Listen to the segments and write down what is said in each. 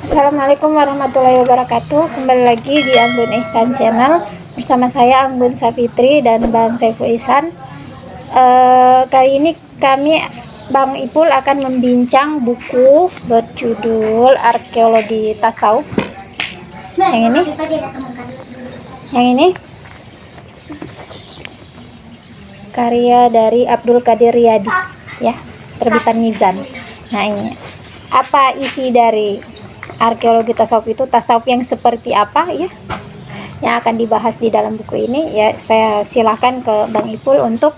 Assalamualaikum warahmatullahi wabarakatuh. Kembali lagi di Anggun Ihsan Channel bersama saya Anggun Safitri dan Bang Saiful Ihsan. Kali ini kami Bang Ipul akan membincang buku berjudul Arkeologi Tasawuf. Yang ini karya dari Abdul Qadir Riyadi, ya, terbitan Mizan. Nah, ini apa isi dari arkeologi tasawuf itu, tasawuf yang seperti apa, ya, yang akan dibahas di dalam buku ini. Ya, saya silakan ke Bang Ipul untuk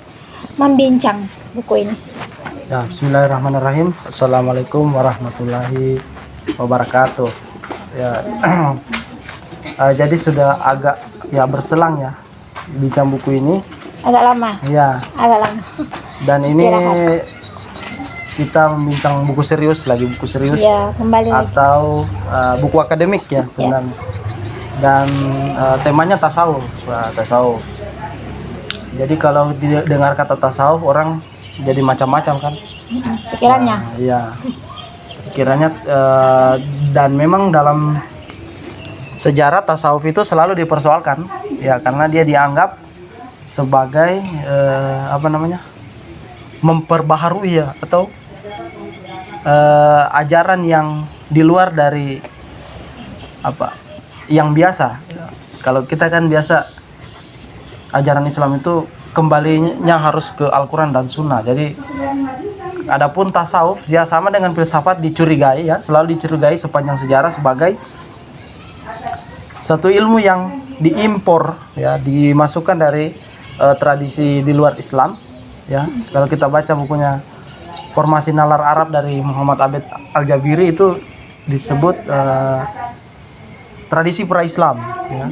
membincang buku ini. Ya, bismillahirrahmanirrahim. Assalamualaikum warahmatullahi wabarakatuh. Ya, jadi sudah agak berselang ya bincang buku ini. Agak lama. Ya. Agak lama. Dan ini Istirahat. kita membincang buku serius Ya, kembali lagi. atau buku akademik ya sebenarnya. Dan temanya tasawuf. Tasawuf. Jadi kalau didengar kata tasawuf, orang jadi macam-macam kan Pikirannya. Iya, pikirannya, dan memang dalam sejarah tasawuf itu selalu dipersoalkan ya, karena dia dianggap sebagai memperbaharui ya, atau ajaran yang di luar dari yang biasa. Kalau kita kan biasa ajaran Islam itu kembalinya harus ke Al-Quran dan Sunnah. Jadi adapun tasawuf ya sama dengan filsafat, dicurigai ya, selalu dicurigai sepanjang sejarah sebagai satu ilmu yang diimpor ya, dimasukkan dari tradisi di luar Islam ya. Kalau kita baca bukunya Formasi Nalar Arab dari Muhammad Abed Al-Jabiri, itu disebut tradisi pra-Islam ya.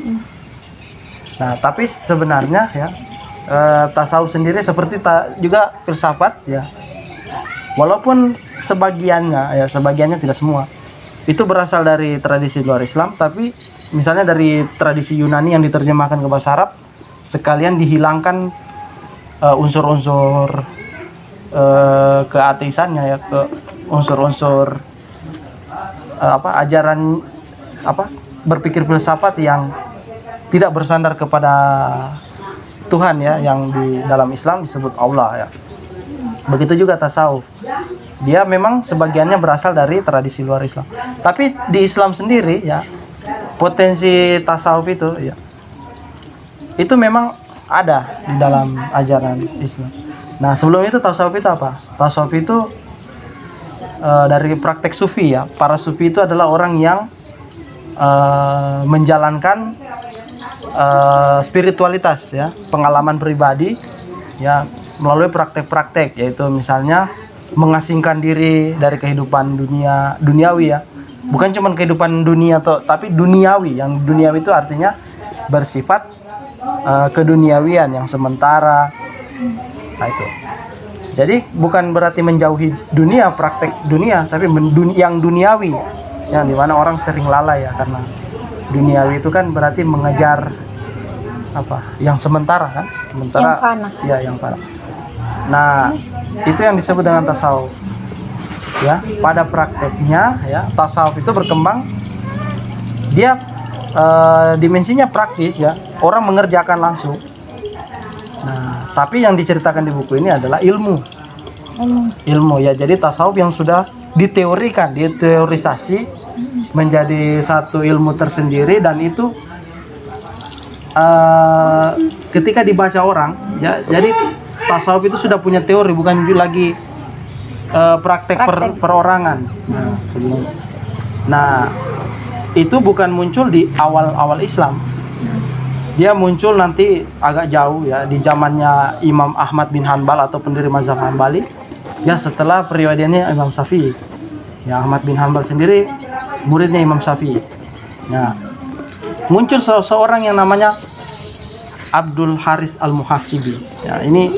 Nah, tapi sebenarnya ya tasawuf sendiri seperti juga filsafat ya. Walaupun sebagiannya tidak semua, itu berasal dari tradisi luar Islam, tapi misalnya dari tradisi Yunani yang diterjemahkan ke bahasa Arab, sekalian dihilangkan unsur-unsur keateisannya ya, ke unsur-unsur ajaran berpikir filsafat yang tidak bersandar kepada Tuhan ya, yang di dalam Islam disebut Allah ya. Begitu juga tasawuf. Dia memang sebagiannya berasal dari tradisi luar Islam. Tapi di Islam sendiri ya, potensi tasawuf itu ya, itu memang ada di dalam ajaran Islam. Nah, sebelum itu tasawuf itu apa? Tasawuf itu dari praktek sufi ya. Para sufi itu adalah orang yang menjalankan spiritualitas ya, pengalaman pribadi ya, melalui praktek-praktek, yaitu misalnya mengasingkan diri dari kehidupan duniawi ya. Bukan cuma kehidupan dunia tapi duniawi. Yang duniawi itu artinya bersifat keduniawian yang sementara. Nah, itu. Jadi bukan berarti menjauhi dunia, praktek dunia, tapi yang duniawi, yang dimana orang sering lalai ya, karena duniawi itu kan berarti mengejar yang sementara kan, sementara Yang fana. Ya, yang fana. Nah, itu yang disebut dengan tasawuf ya. Pada prakteknya ya, tasawuf itu berkembang, dia dimensinya praktis ya, orang mengerjakan langsung. Nah, tapi yang diceritakan di buku ini adalah ilmu ya. Jadi tasawuf yang sudah diteorisasi menjadi satu ilmu tersendiri, dan itu ketika dibaca orang ya, jadi tasawuf itu sudah punya teori, bukan lagi praktek. Perorangan. Nah, itu bukan muncul di awal Islam. Dia muncul nanti agak jauh ya, di zamannya Imam Ahmad bin Hanbal atau pendiri mazhab Hambali ya, setelah periodenya Imam Syafi'i. Ya, Ahmad bin Hanbal sendiri muridnya Imam Syafi'i. Nah, muncul seseorang yang namanya Abdul Haris Al-Muhasibi. Ya, ini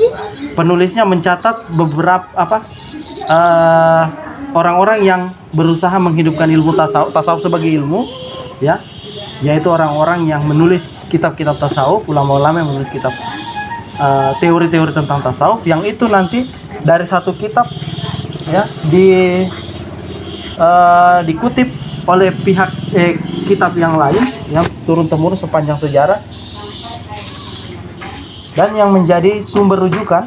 penulisnya mencatat beberapa orang-orang yang berusaha menghidupkan ilmu tasawuf sebagai ilmu ya, yaitu orang-orang yang menulis kitab-kitab tasawuf, ulama-ulama yang menulis kitab teori-teori tentang tasawuf, yang itu nanti dari satu kitab ya dikutip oleh pihak kitab yang lain yang turun temurun sepanjang sejarah, dan yang menjadi sumber rujukan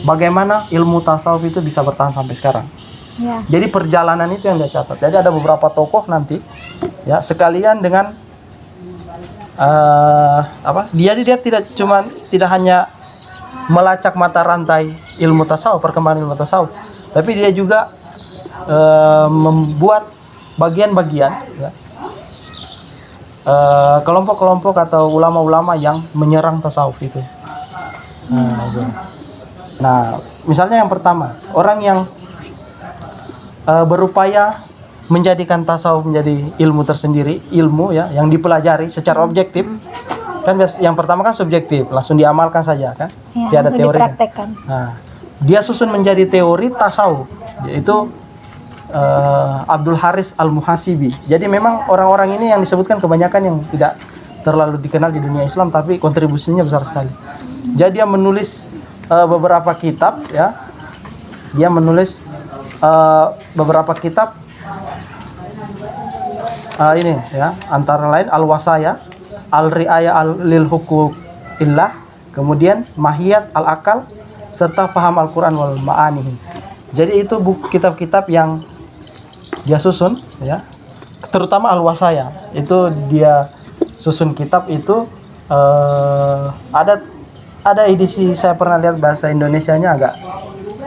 bagaimana ilmu tasawuf itu bisa bertahan sampai sekarang. Ya. Jadi perjalanan itu yang dia catat. Jadi ada beberapa tokoh nanti ya, sekalian dengan dia tidak hanya melacak mata rantai ilmu tasawuf, perkembangan ilmu tasawuf, tapi dia juga membuat bagian-bagian ya, kelompok-kelompok atau ulama-ulama yang menyerang tasawuf itu. Nah, misalnya yang pertama, orang yang berupaya menjadikan tasawuf menjadi ilmu tersendiri, ilmu ya yang dipelajari secara objektif. Kan yang pertama kan subjektif, langsung diamalkan saja kan, Ya, tiada teori. Nah, dia susun menjadi teori tasawuf, yaitu Abdul Haris Al-Muhasibi. Jadi memang orang-orang ini yang disebutkan kebanyakan yang tidak terlalu dikenal di dunia Islam, tapi kontribusinya besar sekali. Jadi dia menulis beberapa kitab ya. Dia menulis beberapa kitab ini ya, antara lain Al-Wasaya, Al-Ri'ayah lil Huquqillah, kemudian Mahiyat Al-Akal, serta Faham Al-Quran wal Ma'ani. Jadi itu kitab-kitab yang dia susun ya, terutama Al-Wasaya. Itu dia susun kitab itu ada edisi, saya pernah lihat bahasa Indonesianya agak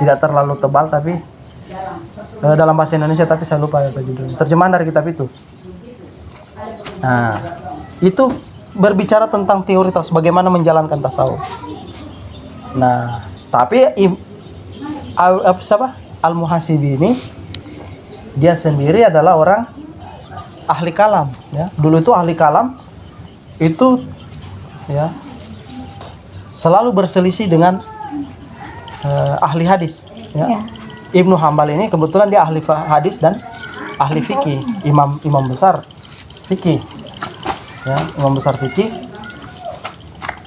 tidak terlalu tebal, tapi dalam bahasa Indonesia, tapi saya lupa apa judulnya. Terjemahan dari kitab itu. Nah, itu berbicara tentang teori tasawuf, bagaimana menjalankan tasawuf. Nah, tapi Al-Muhasibi ini dia sendiri adalah orang ahli kalam ya. Dulu itu ahli kalam itu ya selalu berselisih dengan ahli hadis ya. Ibnu Hambal ini kebetulan dia ahli hadis dan ahli fikih, imam besar fikih ya, imam besar fikih.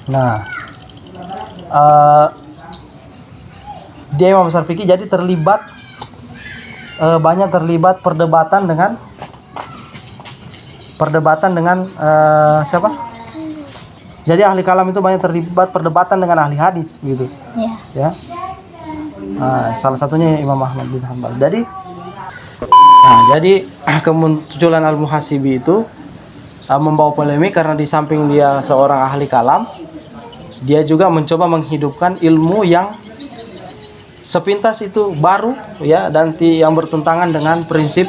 Nah, dia imam besar fikih, jadi banyak terlibat perdebatan dengan siapa? Jadi ahli kalam itu banyak terlibat perdebatan dengan ahli hadis gitu. Ya. Nah, salah satunya Imam Ahmad bin Hanbal. Jadi kemunculan Al-Muhasibi itu membawa polemik karena di samping dia seorang ahli kalam, dia juga mencoba menghidupkan ilmu yang sepintas itu baru ya, dan yang bertentangan dengan prinsip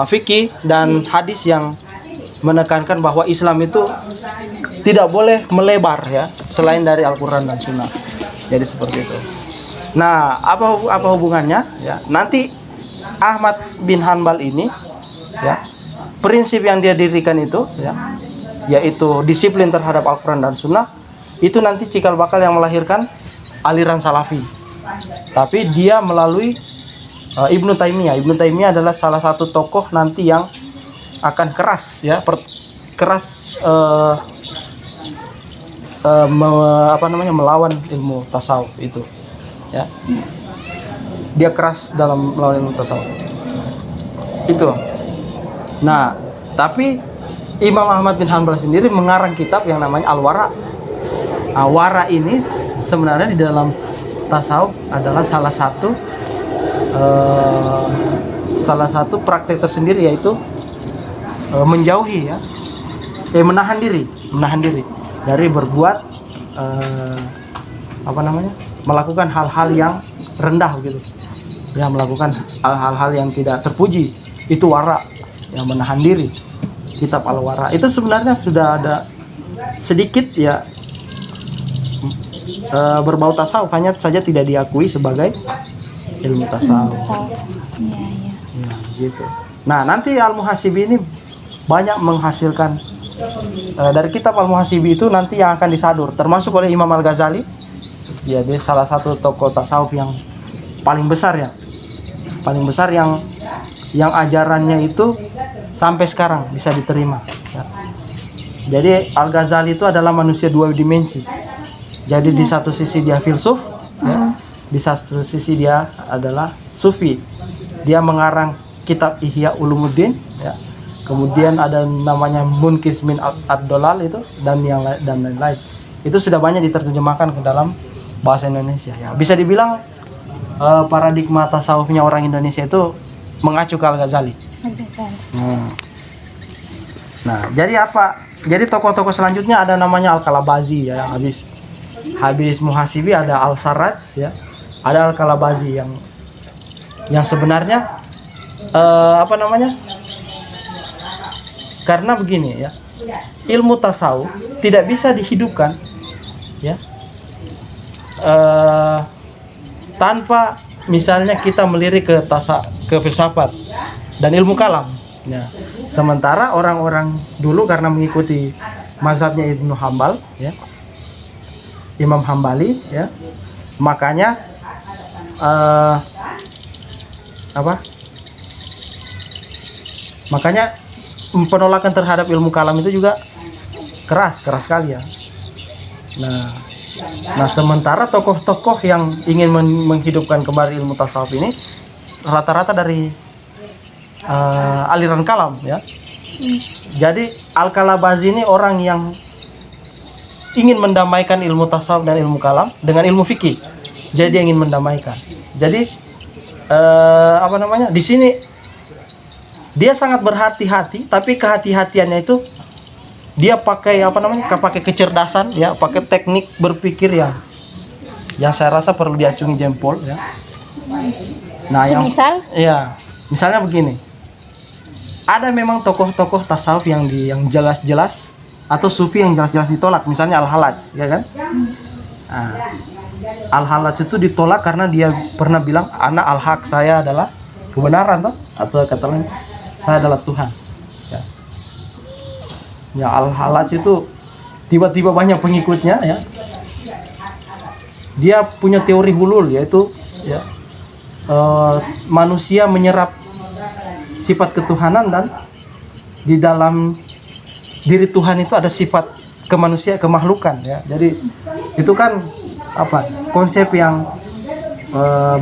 fikih dan hadis yang menekankan bahwa Islam itu tidak boleh melebar ya selain dari Al-Quran dan Sunnah. Jadi seperti itu. Nah, apa hubungannya ya? Nanti Ahmad bin Hanbal ini ya, prinsip yang dia dirikan itu ya, yaitu disiplin terhadap Al-Quran dan Sunnah, itu nanti cikal bakal yang melahirkan aliran Salafi. Tapi dia melalui Ibnu Taimiyah. Ibnu Taimiyah adalah salah satu tokoh nanti yang akan keras ya, melawan ilmu tasawuf itu ya. Dia keras dalam melawan ilmu tasawuf itu. Nah, tapi Imam Ahmad bin Hanbal sendiri mengarang kitab yang namanya Al-Wara. Nah, Wara ini sebenarnya di dalam tasawuf adalah salah satu praktek tersendiri, yaitu menjauhi ya, menahan diri dari berbuat melakukan hal-hal yang rendah gitu ya, melakukan hal-hal yang tidak terpuji. Itu wara, yang menahan diri. Kitab Al-Wara itu sebenarnya sudah ada sedikit ya berbau tasawuf, hanya saja tidak diakui sebagai ilmu tasawuf. Ya, gitu. Nah, nanti Al-Muhasibi ini banyak menghasilkan dari kitab Al-Muhasibi itu nanti yang akan disadur, termasuk oleh Imam Al-Ghazali. Ya, dia salah satu tokoh tasawuf yang paling besar ya, yang ajarannya itu sampai sekarang bisa diterima ya. Jadi Al-Ghazali itu adalah manusia dua dimensi. Jadi di satu sisi dia filsuf ya, di satu sisi dia adalah sufi. Dia mengarang kitab Ihya Ulumuddin ya. Kemudian ada namanya Munkis min ad-Dolal itu dan yang dan lain-lain. Itu sudah banyak diterjemahkan ke dalam bahasa Indonesia ya. Bisa dibilang paradigma tasawufnya orang Indonesia itu mengacu ke Al-Ghazali. Nah, jadi apa? Jadi tokoh-tokoh selanjutnya ada namanya Al-Kalabazi ya. Habis Muhasibi ada Al-Sarraj ya. Ada Al-Kalabazi yang sebenarnya apa namanya? Karena begini ya. Ilmu tasawuf tidak bisa dihidupkan ya. Tanpa misalnya kita melirik ke filsafat dan ilmu kalam. Ya. Sementara orang-orang dulu karena mengikuti mazhabnya Ibnu Hambal, ya, Imam Hambali, ya, makanya makanya penolakan terhadap ilmu kalam itu juga keras sekali ya. Nah, sementara tokoh-tokoh yang ingin menghidupkan kembali ilmu tasawuf ini rata-rata dari aliran kalam ya. Jadi Al-Kalabazi ini orang yang ingin mendamaikan ilmu tasawuf dan ilmu kalam dengan ilmu fikih. Jadi dia ingin mendamaikan. Jadi di sini dia sangat berhati-hati, tapi kehati-hatiannya itu dia pakai pakai kecerdasan ya, pakai teknik berpikir yang saya rasa perlu diacungi jempol ya. Nah, misalnya begini. Ada memang tokoh-tokoh tasawuf yang jelas-jelas atau sufi yang jelas-jelas ditolak, misalnya Al-Halaj, ya kan? Nah, Al-Halaj itu ditolak karena dia pernah bilang ana al-haq, saya adalah kebenaran toh, atau kata lain saya adalah Tuhan. Ya, Al-Halaj itu tiba-tiba banyak pengikutnya ya. Dia punya teori hulul, yaitu ya, manusia menyerap sifat ketuhanan dan di dalam diri Tuhan itu ada sifat kemahlukan ya. Jadi itu kan konsep yang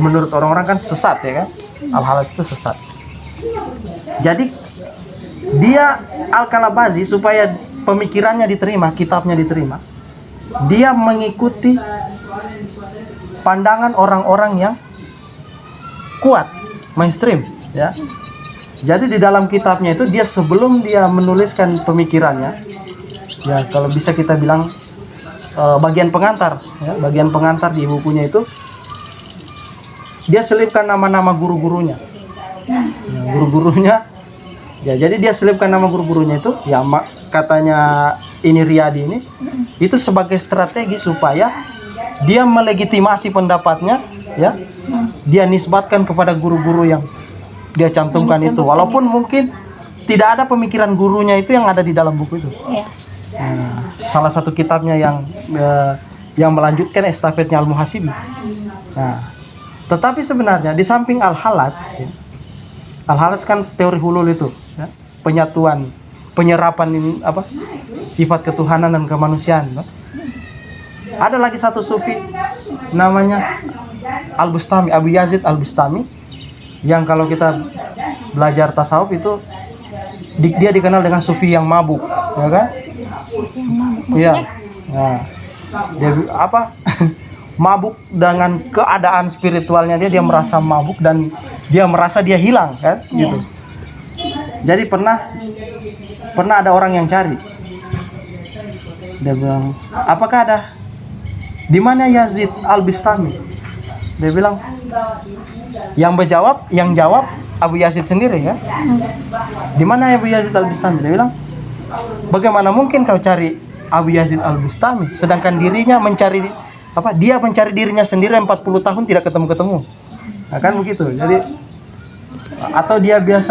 menurut orang-orang kan sesat ya kan. Al-Halaj itu sesat. Jadi dia Al-Kalabazi supaya pemikirannya diterima, kitabnya diterima, dia mengikuti pandangan orang-orang yang kuat, mainstream ya. Jadi di dalam kitabnya itu dia sebelum dia menuliskan pemikirannya, ya kalau bisa kita bilang bagian pengantar di bukunya itu dia selipkan nama-nama guru-gurunya. Ya, guru-gurunya, ya jadi dia selipkan nama guru-gurunya itu, ya katanya ini Riyadi ini, itu sebagai strategi supaya dia melegitimasi pendapatnya, ya, dia nisbatkan kepada guru-guru yang dia cantumkan itu, walaupun mungkin tidak ada pemikiran gurunya itu yang ada di dalam buku itu. Ya. Nah, salah satu kitabnya yang melanjutkan estafetnya Al-Muhasibi. Nah, tetapi sebenarnya di samping Al-Halaj, ya, Al-Halaj kan teori hulul itu, ya, penyatuan, penyerapan ini sifat ketuhanan dan kemanusiaan. Ya. Ada lagi satu sufi namanya Al-Bustami, Abu Yazid Al-Bustami, yang kalau kita belajar tasawuf itu dia dikenal dengan sufi yang mabuk, ya kan? Iya. Nah, dia mabuk dengan keadaan spiritualnya dia merasa mabuk dan dia merasa dia hilang kan, gitu. Jadi pernah ada orang yang cari. Dia bilang, "Apakah ada? Di mana Yazid Al-Bistami?" Dia bilang, yang jawab Abu Yazid sendiri ya. Di mana Abu Yazid Al-Bistami? Dia bilang, bagaimana mungkin kau cari Abu Yazid Al-Bistami sedangkan dirinya dia mencari dirinya sendiri 40 tahun tidak ketemu-ketemu. Nah, kan begitu. Jadi atau dia bilang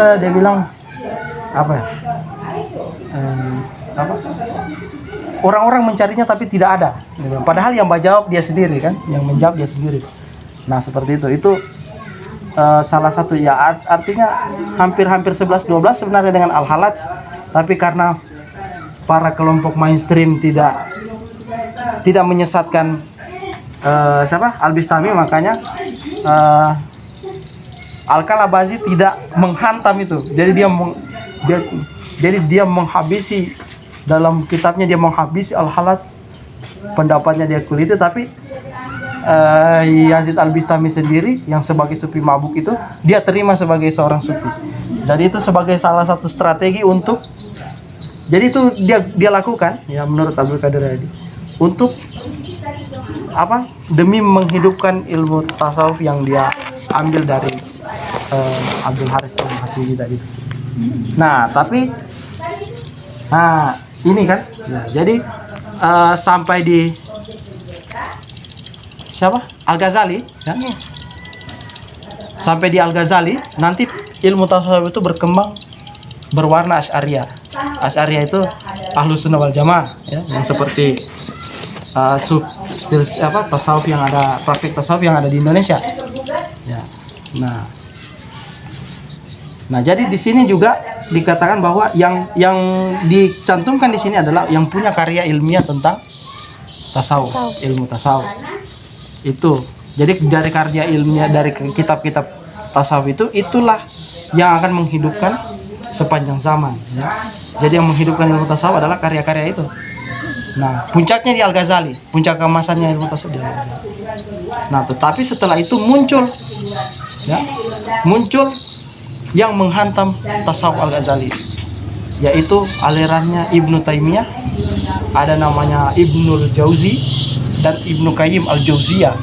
orang-orang mencarinya tapi tidak ada. Padahal yang menjawab dia sendiri kan, Nah, seperti itu. Itu salah satu ya, artinya hampir 11-12 sebenarnya dengan Al-Halaj, tapi karena para kelompok mainstream tidak menyesatkan Al-Bistami, makanya Al-Kalabazi tidak menghantam itu. Jadi dia menghabisi dalam kitabnya, dia menghabisi Al-Halaj, pendapatnya dia kuliti. Tapi Yazid Al-Bistami sendiri yang sebagai sufi mabuk itu dia terima sebagai seorang sufi. Jadi itu sebagai salah satu strategi untuk, jadi itu dia lakukan ya menurut Abdul Qadir Riyadi untuk apa? Demi menghidupkan ilmu tasawuf yang dia ambil dari Abdul Haris Al-Hasibi tadi. Nah, tapi ini kan. Nah, jadi sampai di siapa? Al-Ghazali ya. Sampai di Al-Ghazali nanti ilmu tasawuf itu berkembang berwarna Asy'ariyah. Asy'ariyah itu Ahlus Sunnah wal Jamaah ya, yang seperti tasawuf yang ada, praktik tasawuf yang ada di Indonesia. Ya. Nah, jadi di sini juga dikatakan bahwa yang dicantumkan di sini adalah yang punya karya ilmiah tentang tasawuf, ilmu tasawuf. Itu. Jadi dari karya ilmiah dari kitab-kitab tasawuf itulah yang akan menghidupkan sepanjang zaman ya. Jadi yang menghidupkan ilmu tasawuf adalah karya-karya itu. Nah, puncaknya di Al-Ghazali, puncak kemasannya ilmu tasawuf di Al-Ghazali. Nah, tetapi setelah itu muncul yang menghantam tasawuf Al-Ghazali, yaitu alirannya Ibnu Taimiyah, ada namanya Ibnul Jauzi dan Ibnu Qayyim Al-Jauziyah.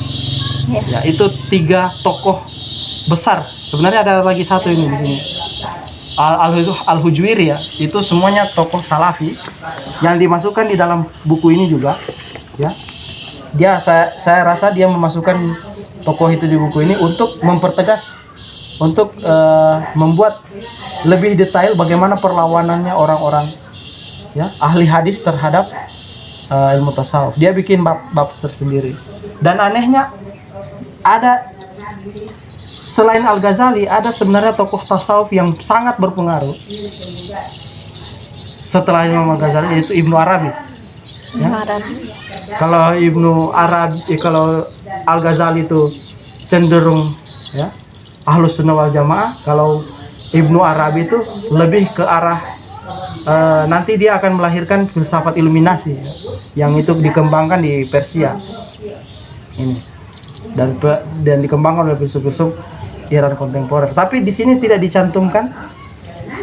Ya, itu 3 tokoh besar. Sebenarnya ada lagi satu ini di sini. Al-Hujwiri ya, itu semuanya tokoh salafi yang dimasukkan di dalam buku ini juga ya. Saya rasa dia memasukkan tokoh itu di buku ini untuk mempertegas, untuk membuat lebih detail bagaimana perlawanannya orang-orang ya ahli hadis terhadap ilmu tasawuf. Dia bikin bab tersendiri. Dan anehnya ada selain Al-Ghazali ada sebenarnya tokoh tasawuf yang sangat berpengaruh setelah Imam Al-Ghazali, yaitu Ibnu Arabi. Ya. Kalau Ibnu Arabi, kalau Al-Ghazali itu cenderung ya Ahlus Sunnah wal Jamaah, kalau Ibnu Arabi itu lebih ke arah nanti dia akan melahirkan filsafat iluminasi ya, yang itu dikembangkan di Persia ini dan dikembangkan oleh filsuf-filsuf Iran kontemporer. Tapi di sini tidak dicantumkan,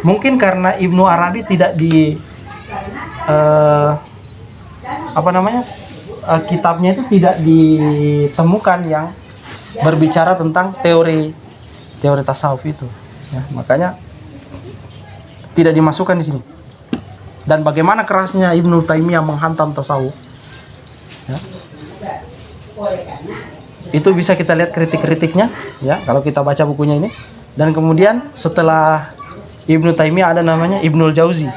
mungkin karena Ibnu Arabi tidak di kitabnya itu tidak ditemukan yang berbicara tentang teori tasawuf itu ya, makanya tidak dimasukkan di sini. Dan bagaimana kerasnya Ibnu Taimiyah menghantam tasawuf ya, itu bisa kita lihat kritik-kritiknya ya kalau kita baca bukunya ini. Dan kemudian setelah Ibnu Taimiyah ada namanya Ibnul Jauzi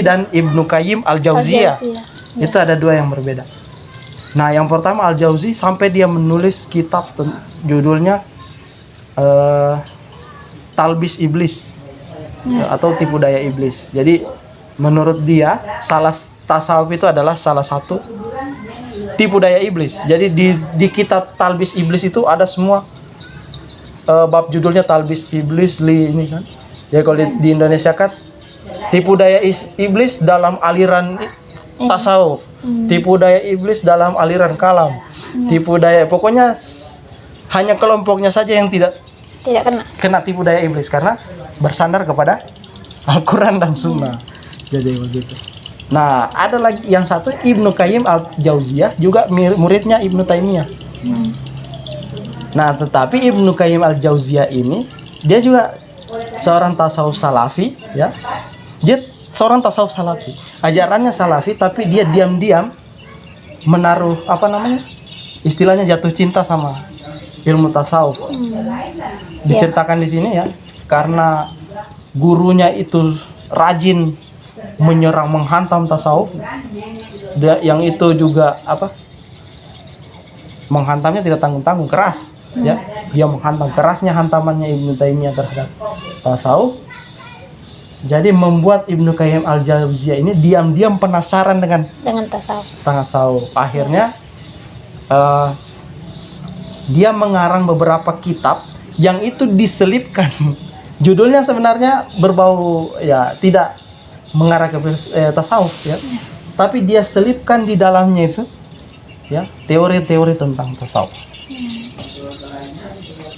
dan Ibnu Qayyim Al-Jauziyah. Itu ada 2 yang berbeda. Nah, yang pertama Al-Jauzi sampai dia menulis kitab judulnya Talbis Iblis atau Tipu Daya Iblis. Jadi menurut dia tasawuf itu adalah salah satu tipu daya iblis. Jadi di kitab Talbis Iblis itu ada semua bab judulnya Talbis Iblis ini kan. Ya kalau di Indonesia kan tipu daya iblis dalam aliran tasawuf, tipu daya iblis dalam aliran kalam, tipu daya, pokoknya hanya kelompoknya saja yang tidak kena tipu daya iblis karena bersandar kepada Al-Quran dan Sunnah. Jadi begitu. Nah, ada lagi yang satu Ibnu Qayyim Al-Jauziyah, juga muridnya Ibnu Taimiyah. Nah, tetapi Ibnu Qayyim Al-Jauziyah ini dia juga seorang tasawuf salafi ya. Dia seorang tasawuf salafi. Ajarannya salafi tapi dia diam-diam menaruh istilahnya jatuh cinta sama ilmu tasawuf. Diceritakan di sini ya, karena gurunya itu rajin menyerang, menghantam tasawuf, yang itu juga menghantamnya tidak tanggung-tanggung, keras ya. Dia menghantam, kerasnya hantamannya Ibnu Taimiyah terhadap tasawuf, jadi membuat Ibnu Qayyim Al-Jauziyah ini diam-diam penasaran dengan tasawuf. Akhirnya dia mengarang beberapa kitab yang itu diselipkan. Judulnya sebenarnya berbau ya tidak mengarah ke tasawuf ya. Tapi dia selipkan di dalamnya itu ya teori-teori tentang tasawuf.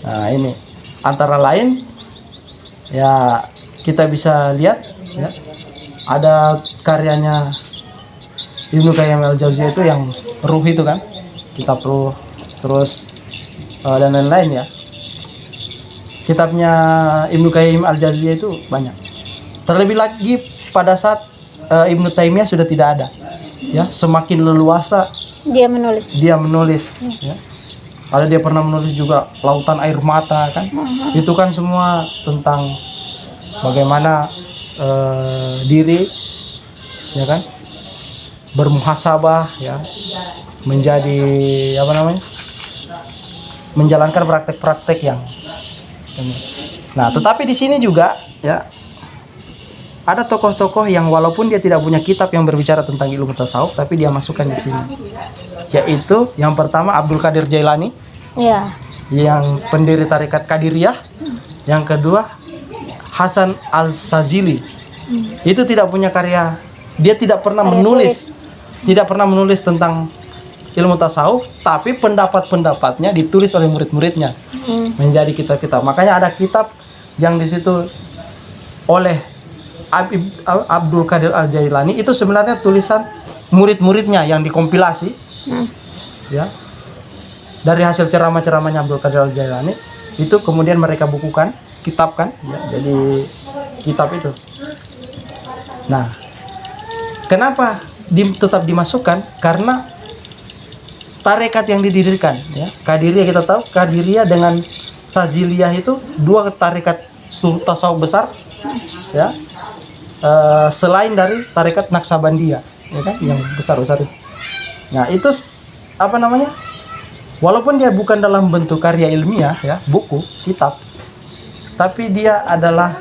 Nah, ini antara lain ya kita bisa lihat ya ada karyanya Ibnu Qayyim al-Jauziyah itu yang Ruh itu kan, kitab Ruh, terus dan lain-lain ya. Kitabnya Ibnu Qayyim al-Jauziyah itu banyak. Terlebih lagi pada saat Ibnu Taimiyah sudah tidak ada ya, semakin leluasa dia menulis ya. Ada dia pernah menulis juga Lautan Air Mata kan. Itu kan semua tentang bagaimana diri ya kan bermuhasabah ya, menjadi apa namanya, menjalankan praktek-praktek yang nah. Tetapi di sini juga ya ada tokoh-tokoh yang walaupun dia tidak punya kitab yang berbicara tentang ilmu tasawuf, tapi dia masukkan di sini, yaitu yang pertama Abdul Qadir Jailani Ya. yang pendiri tarekat Qadiriyah, yang kedua Hasan Al-Sazili. Itu tidak punya karya, dia tidak pernah menulis, tidak pernah menulis tentang ilmu tasawuf, tapi pendapat-pendapatnya ditulis oleh murid-muridnya menjadi kitab-kitab. Makanya ada kitab yang di situ oleh Abdul Qadir Al-Jailani, itu sebenarnya tulisan murid-muridnya yang dikompilasi ya dari hasil ceramah-ceramahnya Abdul Qadir Al-Jailani, itu kemudian mereka bukukan, kitabkan ya, jadi kitab itu. Nah, kenapa tetap dimasukkan? Karena tarekat yang didirikan ya, Qadiriyah, kita tahu Qadiriyah dengan Saziliyah itu dua tarekat tasawuf besar ya, selain dari tarekat Naksabandiyah ya kan, yang besar-besar itu. Nah, itu apa namanya, walaupun dia bukan dalam bentuk karya ilmiah ya, buku, kitab, tapi dia adalah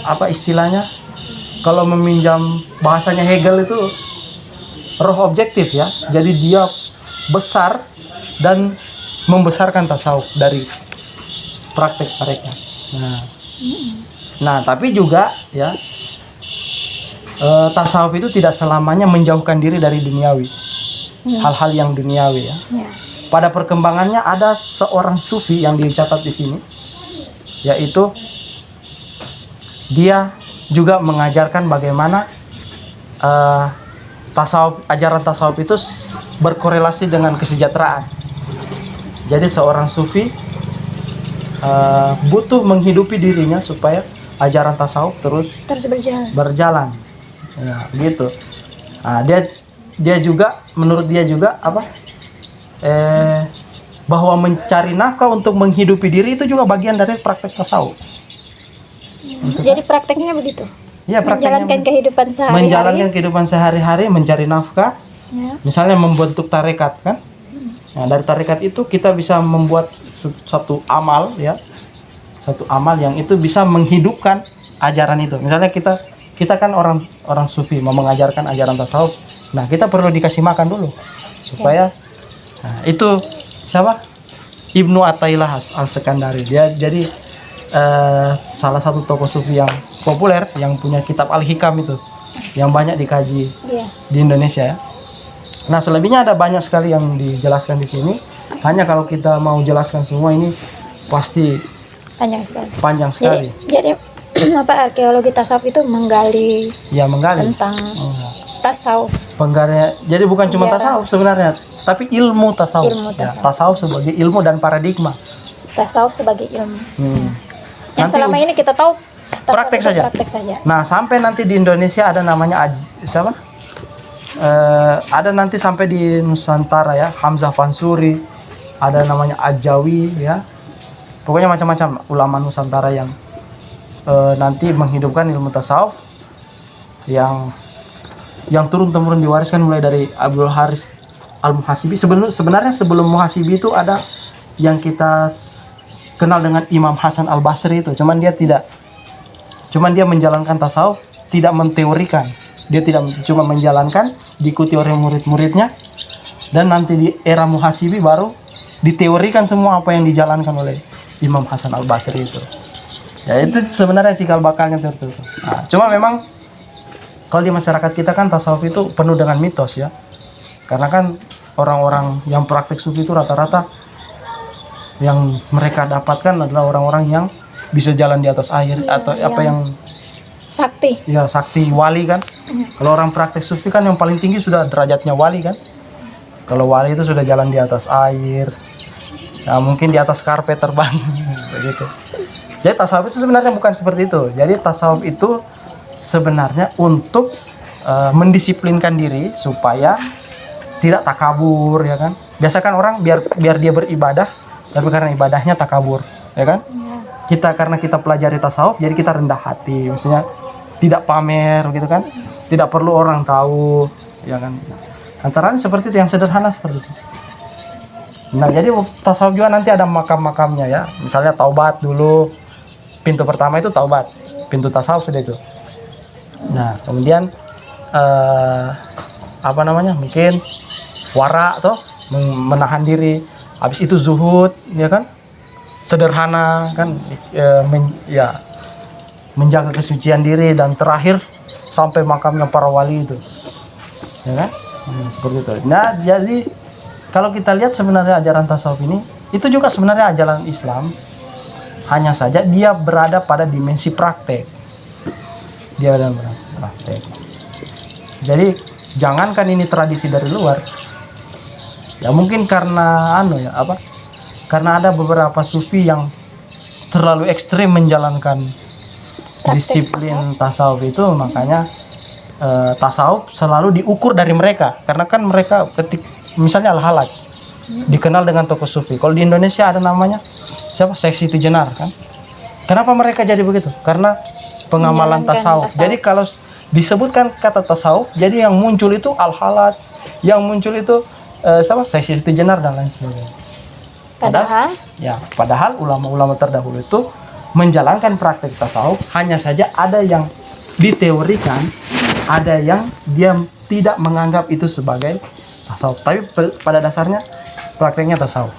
apa istilahnya, kalau meminjam bahasanya Hegel itu roh objektif ya. Jadi dia besar dan membesarkan tasawuf dari praktek mereka. Nah, tapi juga ya tasawuf itu tidak selamanya menjauhkan diri dari duniawi, hal-hal yang duniawi ya. Pada perkembangannya ada seorang sufi yang dicatat di sini, yaitu dia juga mengajarkan bagaimana tasawuf, ajaran tasawuf itu berkorelasi dengan kesejahteraan. Jadi seorang sufi butuh menghidupi dirinya supaya ajaran tasawuf terus berjalan. Ya, gitu. Nah, dia juga, menurut dia juga apa? Bahwa mencari nafkah untuk menghidupi diri itu juga bagian dari praktek tasawuf. Jadi prakteknya begitu. Ya, menjalankan kehidupan sehari-hari. Menjalankan kehidupan sehari-hari, mencari nafkah. Ya. Misalnya membentuk tarekat kan. Nah, dari tarekat itu kita bisa membuat satu amal ya. Satu amal yang itu bisa menghidupkan ajaran itu. Misalnya kita kan orang sufi mau mengajarkan ajaran tasawuf. Nah, kita perlu dikasih makan dulu supaya nah, itu siapa? Ibnu Athaillah Al-Sekandari. Dia jadi salah satu tokoh sufi yang populer yang punya kitab Al-Hikam itu yang banyak dikaji di Indonesia ya. Nah, selebihnya ada banyak sekali yang dijelaskan di sini. Hanya kalau kita mau jelaskan semua ini pasti panjang sekali. Jadi apa, arkeologi tasawuf itu menggali tentang tasawuf. Jadi bukan cuma tasawuf sebenarnya, tapi ilmu tasawuf. Tasawuf sebagai ilmu dan paradigma. Tasawuf sebagai ilmu. Yang selama ini kita tahu praktek saja. Nah, sampai nanti di Indonesia ada namanya ada nanti sampai di Nusantara ya, Hamzah Fansuri, ada namanya Ajawi ya. Pokoknya macam-macam ulama Nusantara yang nanti menghidupkan ilmu tasawuf yang turun-temurun diwariskan mulai dari Abdul Haris Al-Muhasibi. Sebenarnya sebelum Muhasibi itu ada yang kita kenal dengan Imam Hasan Al-Basri itu. Cuman dia menjalankan tasawuf, tidak menteorikan. Dia tidak cuma menjalankan, diikuti oleh murid-muridnya, dan nanti di era Muhasibi baru diteorikan semua apa yang dijalankan oleh Imam Hasan Al-Basri itu. Ya itu sebenarnya cikal bakalnya tertentu. Nah, cuma memang kalau di masyarakat kita kan tasawuf itu penuh dengan mitos ya. Karena kan orang-orang yang praktik sufi itu rata-rata yang mereka dapatkan adalah orang-orang yang bisa jalan di atas air atau apa yang sakti. ya sakti wali kan. Kalau orang praktik sufi kan yang paling tinggi sudah derajatnya wali kan. Kalau wali itu sudah jalan di atas air. Nah, mungkin di atas karpet terbang begitu. Jadi tasawuf itu sebenarnya bukan seperti itu. Jadi tasawuf itu sebenarnya untuk mendisiplinkan diri supaya tidak takabur ya kan. Biasa kan orang biar dia beribadah tapi karena ibadahnya takabur ya kan. Kita karena kita pelajari tasawuf jadi kita rendah hati, maksudnya tidak pamer gitu kan. Tidak perlu orang tahu ya kan. Antara seperti itu yang sederhana seperti itu. Nah, jadi tasawuf juga nanti ada makam-makamnya ya. Misalnya taubat dulu. Pintu pertama itu taubat. Pintu tasawuf sudah itu. Nah, kemudian apa namanya? Mungkin wara tuh, menahan diri. Habis itu zuhud, ya kan? Sederhana kan menjaga kesucian diri, dan terakhir sampai makamnya para wali itu. Ya kan? Seperti itu. Nah, jadi kalau kita lihat sebenarnya ajaran tasawuf ini itu juga sebenarnya ajaran Islam. Hanya saja dia berada pada dimensi praktek. Dia ada praktek. Jadi jangankan ini tradisi dari luar. Ya mungkin karena karena ada beberapa sufi yang terlalu ekstrim menjalankan disiplin tasawuf itu, makanya tasawuf selalu diukur dari mereka. Karena kan mereka misalnya Al-Halaj dikenal dengan tokoh sufi. Kalau di Indonesia ada namanya siapa? Syekh Siti Jenar kan. Kenapa mereka jadi begitu? Karena pengamalan tasawuf. Jadi kalau disebutkan kata tasawuf, jadi yang muncul itu Al-Halaj, yang muncul itu Syekh Siti Jenar dan lain sebagainya. Padahal ulama-ulama terdahulu itu menjalankan praktek tasawuf, hanya saja ada yang diteorikan, ada yang dia tidak menganggap itu sebagai tasawuf, tapi pada dasarnya prakteknya tasawuf.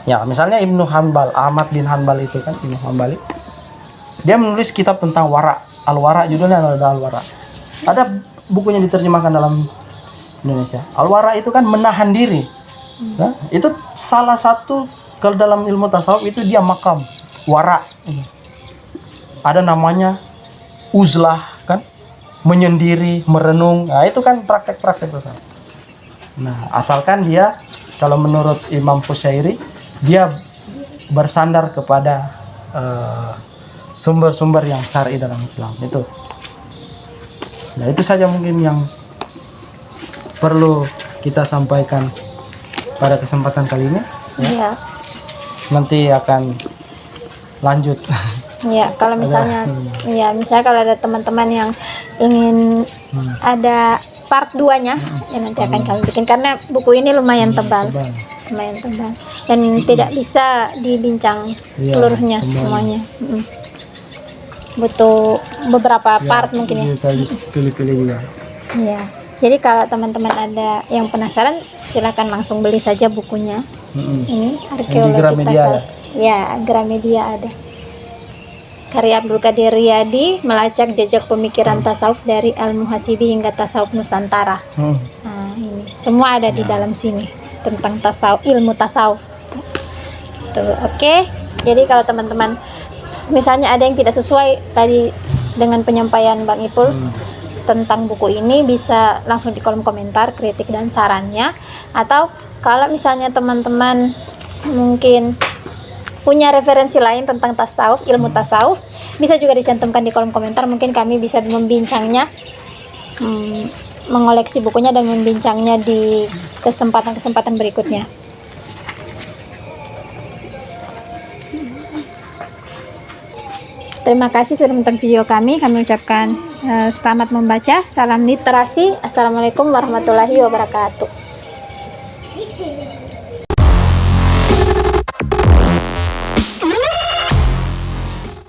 Ya, misalnya Ibnu Hanbal, Ahmad bin Hanbal itu kan, Ibnu Hanbali, dia menulis kitab tentang wara, Al-Wara, judulnya adalah Al-Wara. Ada bukunya diterjemahkan dalam Indonesia. Al-Wara itu kan menahan diri. Nah, itu salah satu kalau dalam ilmu tasawuf itu dia makam wara. Ada namanya uzlah kan, menyendiri, merenung. Nah, itu kan praktek-praktek tasawuf. Nah, asalkan dia, kalau menurut Imam Qushairi, dia bersandar kepada sumber-sumber yang syar'i dalam Islam itu. Nah, itu saja mungkin yang perlu kita sampaikan pada kesempatan kali ini. Ya. Nanti akan lanjut. Ya, kalau misalnya misalnya kalau ada teman-teman yang ingin ada part 2-nya, ya nanti akan kami bikin, karena buku ini lumayan tebal. Dan tidak bisa dibincang seluruhnya semuanya. Butuh beberapa part mungkin ya. Pilih-pilih juga. Iya. Jadi kalau teman-teman ada yang penasaran, silakan langsung beli saja bukunya. Ini arkeologi tasawuf. Ya, Gramedia ada. Karya Abdul Qadir Riyadi, melacak jejak pemikiran tasawuf dari Al-Muhasibi hingga tasawuf Nusantara. Nah, ini semua ada di dalam sini tentang tasawuf, ilmu tasawuf. Tuh, oke. Jadi kalau teman-teman misalnya ada yang tidak sesuai tadi dengan penyampaian Bang Ipul tentang buku ini, bisa langsung di kolom komentar kritik dan sarannya. Atau kalau misalnya teman-teman mungkin punya referensi lain tentang tasawuf, ilmu tasawuf, bisa juga dicantumkan di kolom komentar. Mungkin kami bisa membincangnya, mengoleksi bukunya dan membincangnya di kesempatan-kesempatan berikutnya. Terima kasih sudah menonton video kami. Kami ucapkan selamat membaca, salam literasi. Assalamualaikum warahmatullahi wabarakatuh.